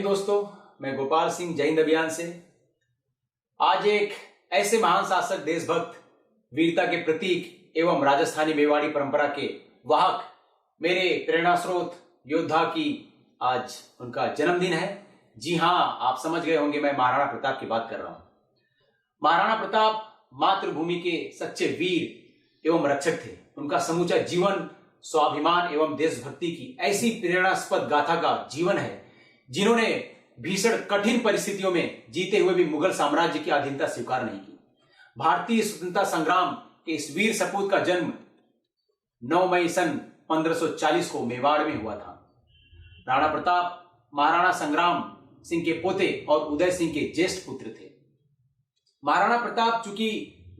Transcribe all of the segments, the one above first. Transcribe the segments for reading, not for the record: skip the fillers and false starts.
हिंद दोस्तों, मैं गोपाल सिंह जय हिंद अभियान से आज एक ऐसे महान शासक, देशभक्त, वीरता के प्रतीक एवं राजस्थानी मेवाड़ी परंपरा के वाहक, मेरे प्रेरणा स्रोत योद्धा की आज उनका जन्मदिन है। जी हाँ, आप समझ गए होंगे, मैं महाराणा प्रताप की बात कर रहा हूं। महाराणा प्रताप मातृभूमि के सच्चे वीर एवं रक्षक थे। उनका समूचा जीवन स्वाभिमान एवं देशभक्ति की ऐसी प्रेरणास्पद गाथा का जीवन है जिन्होंने भीषण कठिन परिस्थितियों में जीते हुए भी मुगल साम्राज्य की अधीनता स्वीकार नहीं की। भारतीय स्वतंत्रता संग्राम के इस वीर सपूत का जन्म 9 मई सन 1540 को मेवाड़ में हुआ था। राणा प्रताप महाराणा संग्राम सिंह के पोते और उदय सिंह के ज्येष्ठ पुत्र थे। महाराणा प्रताप चूंकि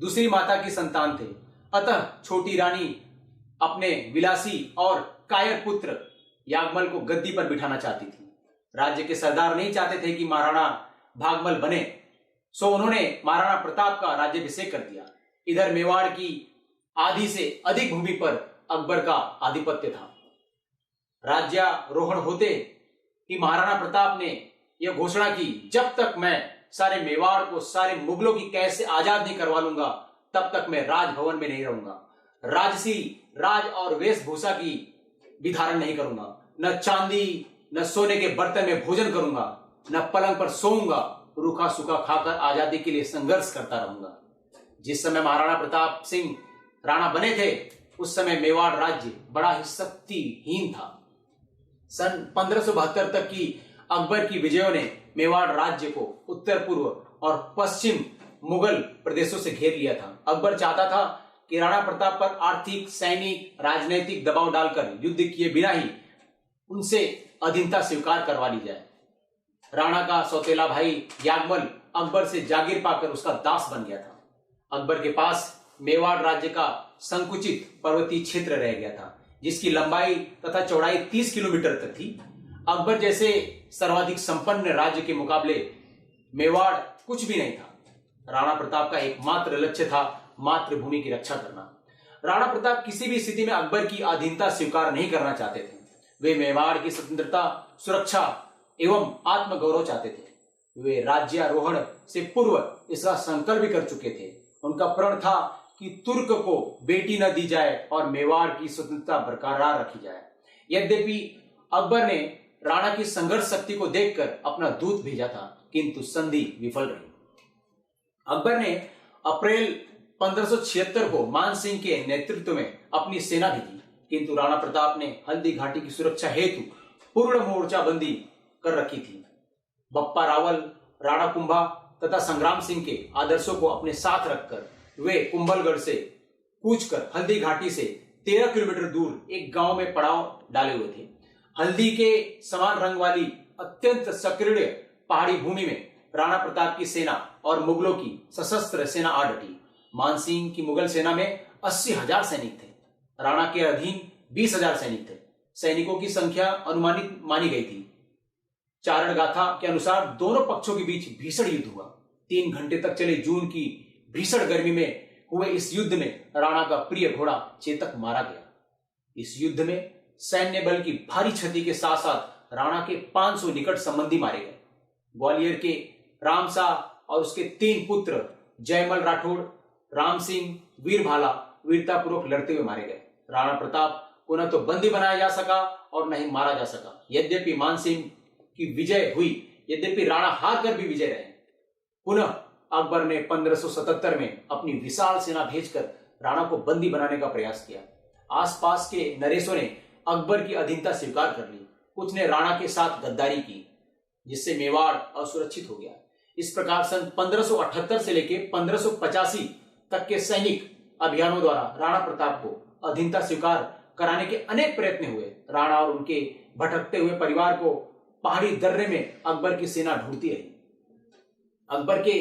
दूसरी माता की संतान थे, अतः छोटी रानी अपने विलासी और कायर पुत्र यागमल को गद्दी पर बिठाना चाहती थी। राज्य के सरदार नहीं चाहते थे कि महाराणा भागमल बने, सो उन्होंने महाराणा प्रताप का राज्याभिषेक कर दिया। इधर मेवाड़ की आधी से अधिक भूमि पर अकबर का आधिपत्य था। राज्यारोहण होते ही महाराणा प्रताप ने यह घोषणा की, जब तक मैं सारे मेवाड़ को सारे मुगलों की कैद से आजाद नहीं करवा लूंगा, तब तक मैं राजभवन में नहीं रहूंगा। राजसी राज और वेशभूषा की भी धारण नहीं करूंगा। न चांदी न सोने के बर्तन में भोजन करूंगा, न पलंग पर सोऊंगा। रूखा सूखा खाकर आजादी के लिए संघर्ष करता रहूंगा। जिस समय महाराणा प्रताप सिंह राणा बने थे, उस समय मेवाड़ राज्य बड़ा ही शक्तिहीन था। सन 1572 तक की अकबर की विजयों ने मेवाड़ राज्य को उत्तर पूर्व और पश्चिम मुगल प्रदेशों से घेर लिया था। अकबर चाहता था कि राणा प्रताप पर आर्थिक, सैनिक, राजनैतिक दबाव डालकर युद्ध किए बिना ही उनसे अधीनता स्वीकार करवा ली जाए। राणा का सौतेला भाई यागमल अकबर से जागीर पाकर उसका दास बन गया था। अकबर के पास मेवाड़ राज्य का संकुचित पर्वतीय क्षेत्र रह गया था, जिसकी लंबाई तथा चौड़ाई 30 किलोमीटर तक थी। अकबर जैसे सर्वाधिक संपन्न राज्य के मुकाबले मेवाड़ कुछ भी नहीं था। राणा प्रताप का एकमात्र लक्ष्य था मातृभूमि की रक्षा करना। राणा प्रताप किसी भी स्थिति में अकबर की अधीनता स्वीकार नहीं करना चाहते थे। वे मेवाड़ की स्वतंत्रता, सुरक्षा एवं आत्मगौरव चाहते थे। वे राज्यारोहण से पूर्व इसका संकल्प भी कर चुके थे। उनका प्रण था कि तुर्क को बेटी न दी जाए और मेवाड़ की स्वतंत्रता बरकरार रखी जाए। यद्यपि अकबर ने राणा की संघर्ष शक्ति को देखकर अपना दूत भेजा था, किंतु संधि विफल रही। अकबर ने अप्रैल 1576 को मान सिंह के नेतृत्व में अपनी सेना भेजी, किंतु राणा प्रताप ने हल्दी घाटी की सुरक्षा हेतु पूर्ण मोर्चाबंदी कर रखी थी। बप्पा रावल, राणा कुंभा तथा संग्राम सिंह के आदर्शों को अपने साथ रखकर वे कुंभलगढ़ से कूच कर हल्दी घाटी से 13 किलोमीटर दूर एक गांव में पड़ाव डाले हुए थे। हल्दी के समान रंग वाली अत्यंत संकीर्ण पहाड़ी भूमि में राणा प्रताप की सेना और मुगलों की सशस्त्र सेना आ डटी। मानसिंह की मुगल सेना में 80,000 सैनिक थे। राणा के अधीन 20,000 सैनिक थे। सैनिकों की संख्या अनुमानित मानी गई थी। चारण गाथा के अनुसार दोनों पक्षों के बीच भीषण युद्ध हुआ। 3 घंटे तक चले जून की भीषण गर्मी में हुए इस युद्ध में राणा का प्रिय घोड़ा चेतक मारा गया। इस युद्ध में सैन्य बल की भारी क्षति के साथ साथ राणा के 500 निकट संबंधी मारे गए। ग्वालियर के रामसा और उसके 3 पुत्र जयमल राठौड़, राम सिंह, वीरभाला वीरतापूर्वक लड़ते हुए मारे गए। राणा प्रताप को न तो बंदी बनाया जा सका और न ही मारा जा सका। यद्यपि मानसिंह की विजय हुई, यद्यपि राणा हार कर भी विजय रहे। पुनः अकबर ने 1577 में अपनी विशाल सेना भेजकर राणा को बंदी बनाने का प्रयास किया। आसपास के नरेशों ने अकबर की अधीनता स्वीकार कर ली। कुछ ने राणा के साथ गद्दारी की, जिससे मेवाड़ असुरक्षित हो गया। इस प्रकार सन 1578 से लेकर 1585 तक के सैनिक अभियानों द्वारा राणा प्रताप को अधीनता स्वीकार कराने के अनेक प्रयत्न हुए। राणा और उनके भटकते हुए परिवार को पहाड़ी दर्रे में अकबर की सेना ढूंढती रही। अकबर के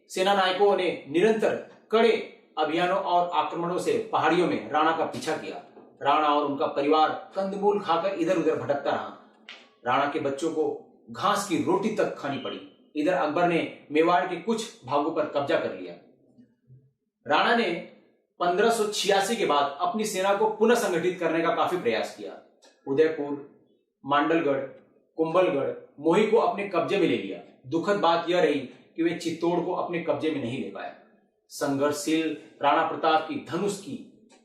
सेना नायकों ने निरंतर कड़े अभियानों और आक्रमणों से पहाड़ियों में राणा का पीछा किया। राणा और उनका परिवार कंदमूल खाकर इधर उधर भटकता रहा। राणा के बच्चों को घास की रोटी तक खानी पड़ी। इधर अकबर ने मेवाड़ के कुछ भागों पर कब्जा कर लिया। राणा ने 1586 के बाद अपनी सेना को पुनः संगठित करने का काफी प्रयास किया। उदयपुर, मांडलगढ़, कुंभलगढ़, मोही को अपने कब्जे में ले लिया। दुखद बात यह रही कि वे चित्तौड़ को अपने कब्जे में नहीं ले पाए। संघर्षशील राणा प्रताप की धनुष की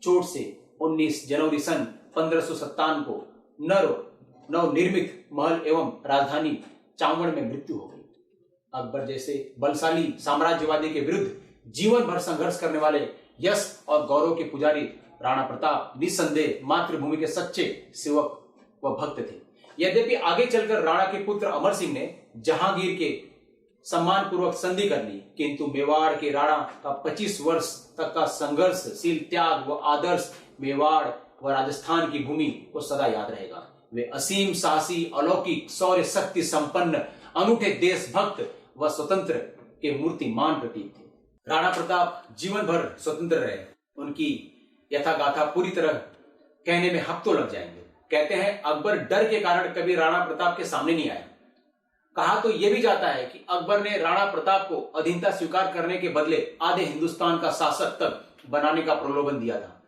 चोट से 19 जनवरी सन 1557 को नवनिर्मित महल एवं राजधानी चावड़ में मृत्यु हो गई। अकबर जैसे बलशाली साम्राज्यवादी के विरुद्ध जीवन भर संघर्ष करने वाले यश और गौरव के पुजारी राणा प्रताप निस्संदेह मातृभूमि के सच्चे सेवक व भक्त थे। यद्यपि आगे चलकर राणा के पुत्र अमर सिंह ने जहांगीर के सम्मान पूर्वक संधि कर ली, किंतु मेवाड़ के राणा का 25 वर्ष तक का संघर्षशील त्याग व आदर्श मेवाड़ व राजस्थान की भूमि को सदा याद रहेगा। वे असीम साहसी, अलौकिक, शौर्य शक्ति संपन्न, अनूठे देशभक्त व स्वतंत्र के मूर्तिमान प्रतीक थे। राणा प्रताप जीवन भर स्वतंत्र रहे। उनकी यथागाथा पूरी तरह कहने में हफ्तों लग जाएंगे। कहते हैं अकबर डर के कारण कभी राणा प्रताप के सामने नहीं आया। कहा तो यह भी जाता है कि अकबर ने राणा प्रताप को अधीनता स्वीकार करने के बदले आधे हिंदुस्तान का शासक तक बनाने का प्रलोभन दिया था,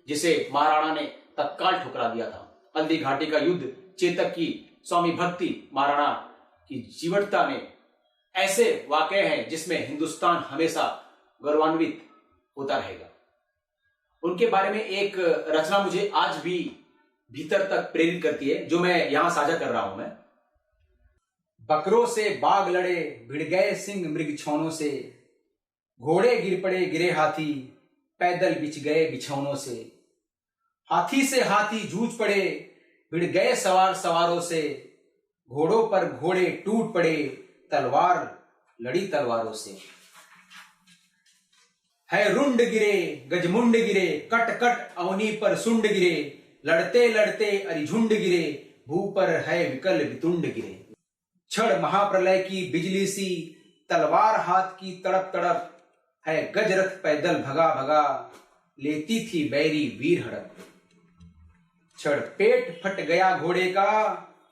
जिसे महाराणा ने तत्काल ठुकरा दिया था। हल्दी घाटी का युद्ध, चेतक की स्वामी भक्ति, महाराणा की जीवटता में ऐसे वाकये हैं जिसमें हिंदुस्तान हमेशा गौरवान्वित होता रहेगा। उनके बारे में एक रचना मुझे आज भी भीतर तक प्रेरित करती है, जो मैं यहां साझा कर रहा हूं। मैं बकरों से बाग लड़े, भिड़ गए सिंह मृग छौनों से, घोड़े गिर पड़े गिरे हाथी, पैदल बिछ गए बिछौनों से, हाथी से हाथी जूझ पड़े, भिड़ गए सवार सवारों से, घोड़ों पर घोड़े टूट पड़े, तलवार लड़ी तलवारों से। है रुंड गिरे गजमुंड गिरे, कट कट अवनी पर सुंड गिरे, लड़ते लड़ते अरिझुंड गिरे, भू पर है विकल वितुंड गिरे। क्षण महाप्रलय की बिजली सी, तलवार हाथ की तड़प तड़प, है गजरथ पैदल भगा भगा, लेती थी बैरी वीर हड़प। क्षण पेट फट गया घोड़े का,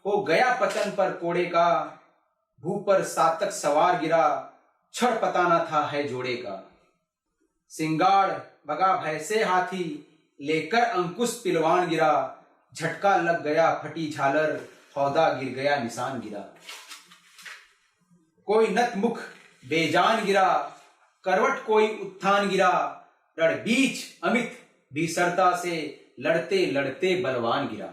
हो गया पतन पर कोड़े का, भू पर सातक सवार गिरा, क्षण पता न था है जोड़े का। सिंगाड़ भगा भय से हाथी, लेकर अंकुश पिलवान गिरा, झटका लग गया फटी झालर, हौदा गिर गया निशान गिरा। कोई नत मुख बेजान गिरा, करवट कोई उत्थान गिरा, रण बीच अमित भीषणता से, लड़ते लड़ते बलवान गिरा।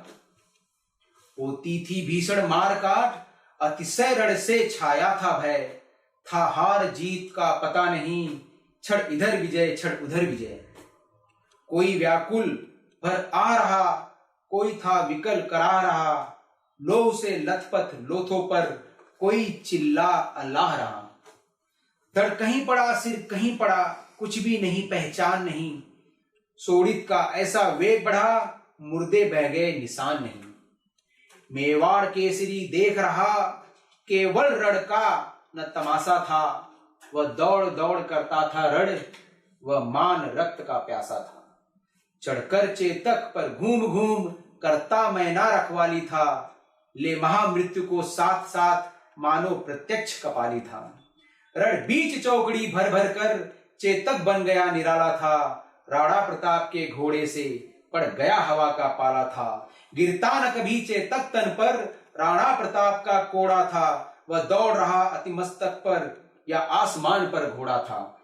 होती थी भीषण मार काट, अतिशय रण से छाया था भय, था हार जीत का पता नहीं, क्षण इधर विजय क्षण उधर विजय। कोई व्याकुल भर आ रहा, कोई था विकल करा रहा, लोह से लथपथ लोथों पर, कोई चिल्ला अल्लाह रहा। धड़ कहीं पड़ा सिर कहीं पड़ा, कुछ भी नहीं पहचान नहीं, सोड़ित का ऐसा वेग बढ़ा, मुर्दे बह गए निशान नहीं। मेवाड़ केसरी देख रहा, केवल रण का न तमाशा था, वह दौड़ दौड़ करता था रण, वह मान रक्त का प्यासा था। चढ़कर चेतक पर घूम घूम, करता मैना रखवाली था, ले महामृत्यु को साथ साथ, मानो प्रत्यक्ष कपाली था। रण बीच चौकड़ी भर भर कर, चेतक बन गया निराला था, राणा प्रताप के घोड़े से पड़ गया हवा का पाला था। गिरता न कभी चेतक तन पर, राणा प्रताप का कोड़ा था, वह दौड़ रहा अति मस्तक पर, या आसमान पर घोड़ा था।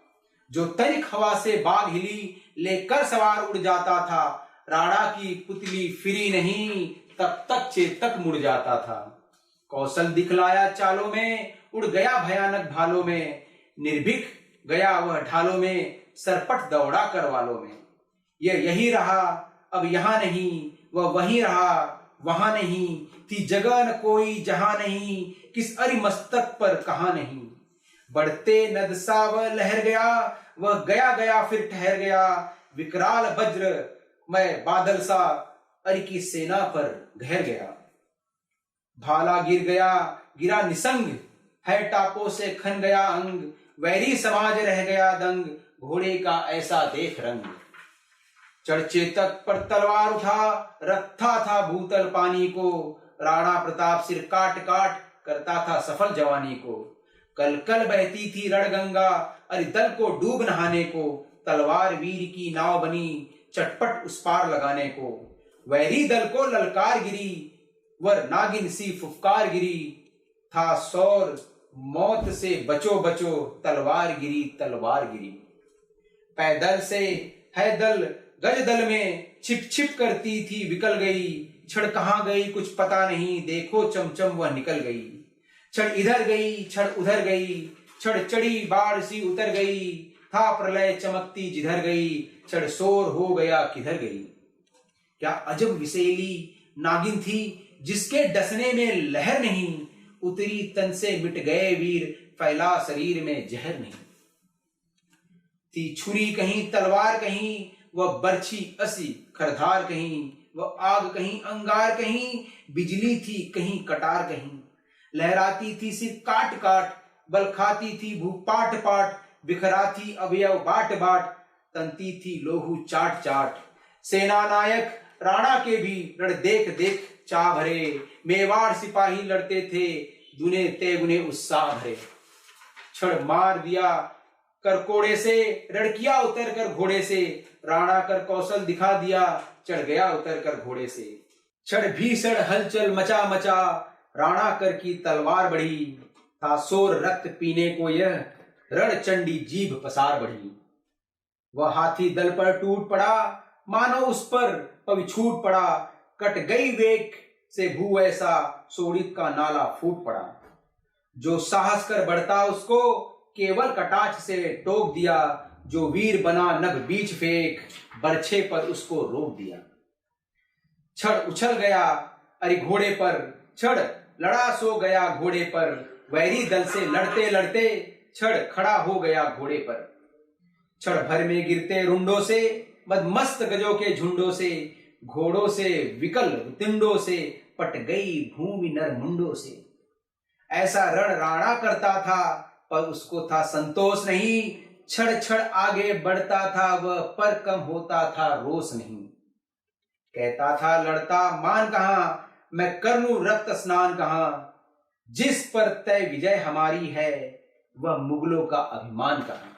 जो तनिक हवा से बाग हिली, लेकर सवार उड़ जाता था, राणा की पुतली फिरी नहीं, तब तक चेतक मुड़ जाता था। कौशल दिखलाया चालों में, उड़ गया भयानक भालों में, निर्भीक गया वह ढालों में, सरपट दौड़ा करवालों में। यही रहा अब यहाँ नहीं, वह वहीं रहा वहां नहीं, थी जगह न कोई जहां नहीं, किस अरि मस्तक पर कहां नहीं। बढ़ते नद सा वह लहर गया, वह गया गया फिर ठहर गया, विकराल वज्र मैं बादल सा, अरि की सेना पर घेर गया। भाला गिर गया गिरा निसंग, है टापों से खन गया अंग, वैरी समाज रह गया दंग, घोड़े का ऐसा देख रंग। चढ़ चेतक पर तलवार उठा, रखता था भूतल पानी को, राणा प्रताप सिर काट काट, करता था सफल जवानी को। कल कल बहती थी रणगंगा, अरे दल को डूब नहाने को, तलवार वीर की नाव बनी, चटपट उस पार लगाने को। वैरी दल को ललकार गिरी, वर नागिन सी फुफकार गिरी, था शौर, मौत से बचो बचो, तलवार गिरी तलवार गिरी। पैदल से है दल, गज दल में छिप छिप करती थी विकल गई। क्षण कहाँ गई कुछ पता नहीं, देखो चमचम वह निकल गई। क्षण इधर गई क्षण उधर गई, क्षण चढ़ी बाढ़ सी उतर गई। था प्रलय चमकती जिधर गई, क्षण शोर हो गया किधर गई। क्या अजब विषैली नागिन थी, जिसके डसने में लहर नहीं। उतरी तन से मिट गए वीर, फैला शरीर में जहर नहीं। थी छुरी कहीं तलवार कहीं, वह बर्छी असी खरधार कहीं। वह आग कहीं अंगार कहीं, बिजली थी कहीं कटार कहीं। लहराती थी सिर काट काट, बल खाती थी भू पाट पाट। बिखराती अवयव बाट बाट, तनती थी लोहू चाट चाट। सेना नायक राणा के भी रण देख देख चा भरे। मेवाड़ सिपाही लड़ते थे, दुने तेगुने उत्साह भरे। क्षण मार दिया कर कोड़े से, रणकिया उतर कर घोड़े से। राणा कर कौशल दिखा दिया, चढ़ गया उतर कर घोड़े से। क्षण भीषण हलचल मचा मचा, राणा कर की तलवार बढ़ी। था शोर रक्त पीने को यह, रण चंडी जीभ पसार बढ़ी। वह हाथी दल पर टूट पड़ा, मानो उस पर पग छूट पड़ा। कट गई वेग से भू ऐसा, सोड़ित का नाला फूट पड़ा। जो साहस कर बढ़ता उसको, केवल कटाक्ष से टोक दिया। जो वीर बना नभ बीच फेंक, बरछे पर उसको रोक दिया। क्षण उछल गया अरि घोड़े पर, क्षण लड़ा सो गया घोड़े पर। वैरी दल से लड़ते लड़ते, क्षण खड़ा हो गया घोड़े पर। क्षण भर में गिरते रुंडों से, मदमस्त गजों के झुंडों से। घोड़ों से विकल तिंडों से, पट गई भूमि नर मुंडों से। ऐसा रण राणा करता था, पर उसको था संतोष नहीं। क्षण क्षण आगे बढ़ता था वह, पर कम होता था रोष नहीं। कहता था लड़ता मान कहां, मैं कर लूं रक्त स्नान कहां। जिस पर तय विजय हमारी है, वह मुगलों का अभिमान कहां।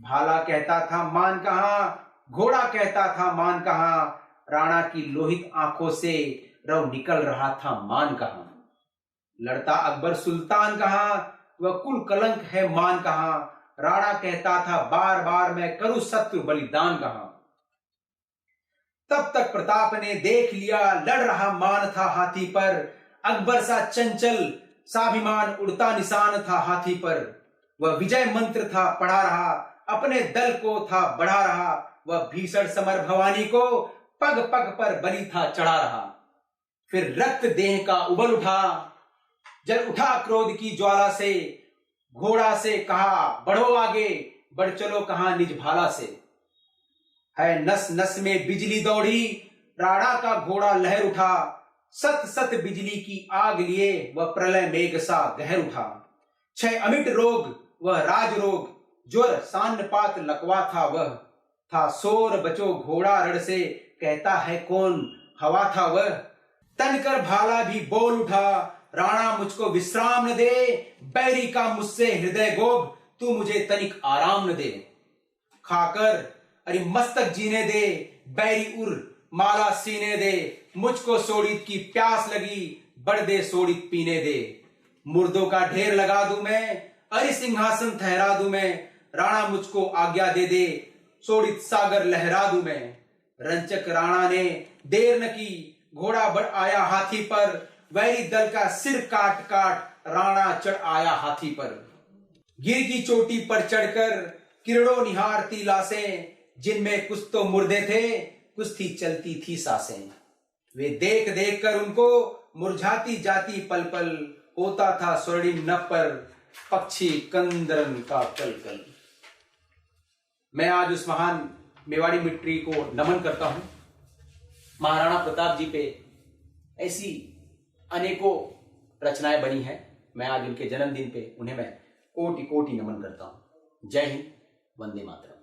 भाला कहता था मान कहां, घोड़ा कहता था मान कहां। राणा की लोहित आंखों से रव निकल रहा था मान कहां। लड़ता अकबर सुल्तान कहां, वह कुल कलंक है मान कहां। राणा कहता था बार बार, मैं करूं शत्रु बलिदान कहां। तब तक प्रताप ने देख लिया, लड़ रहा मान था हाथी पर। अकबर सा चंचल स्वाभिमान, उड़ता निशान था हाथी पर। वह विजय मंत्र था पढ़ा रहा, अपने दल को था बढ़ा रहा। वह भीषण समर भवानी को, पग पग पर बलि था चढ़ा रहा। फिर रक्त देह का उबल उठा, जल उठा क्रोध की ज्वाला से। घोड़ा से कहा बढ़ो आगे, बढ़ चलो कहा निज भाला से। है नस नस में बिजली दौड़ी, राणा का घोड़ा लहर उठा। सत सत बिजली की आग लिए, वह प्रलय मेघ सा गहर उठा। छह अमिट रोग वह राज रोग, ज्वर सान्नपात लकवा था वह। था शोर बचो घोड़ा रण से, कहता है कौन हवा था वह। तनकर भाला भी बोल उठा, राणा मुझको विश्राम न दे। बैरी का मुझसे हृदय गोभ, तू मुझे तनिक आराम न दे। खाकर अरे मस्तक जीने दे, बैरी उर माला सीने दे। मुझको सोड़ित की प्यास लगी, बढ़ दे सोड़ित पीने दे। मुर्दों का ढेर लगा दूं मैं, अरे सिंहासन ठहरा दूं मैं। राणा मुझको आज्ञा दे दे, सोड़ित सागर लहरा दूं मैं। रंचक राणा ने देर न की, घोड़ा बढ़ आया हाथी पर। वैरी दल का सिर काट काट, राणा चढ़ आया हाथी पर। गिर की चोटी पर चढ़कर, किरणों निहारती लाशें। जिनमें कुछ तो मुर्दे थे, कुछ थी चलती थी सांसें। वे देख देख कर उनको मुरझाती जाती पल पल। होता था स्वर्णिम नभ पर, पक्षी कंदरन का कलकल। मैं आज उस महान मेवाड़ी मिट्टी को नमन करता हूं। महाराणा प्रताप जी पे ऐसी अनेकों रचनाएं बनी हैं। मैं आज उनके जन्मदिन पे उन्हें मैं कोटि कोटि नमन करता हूं। जय हिंद, वंदे मातरम।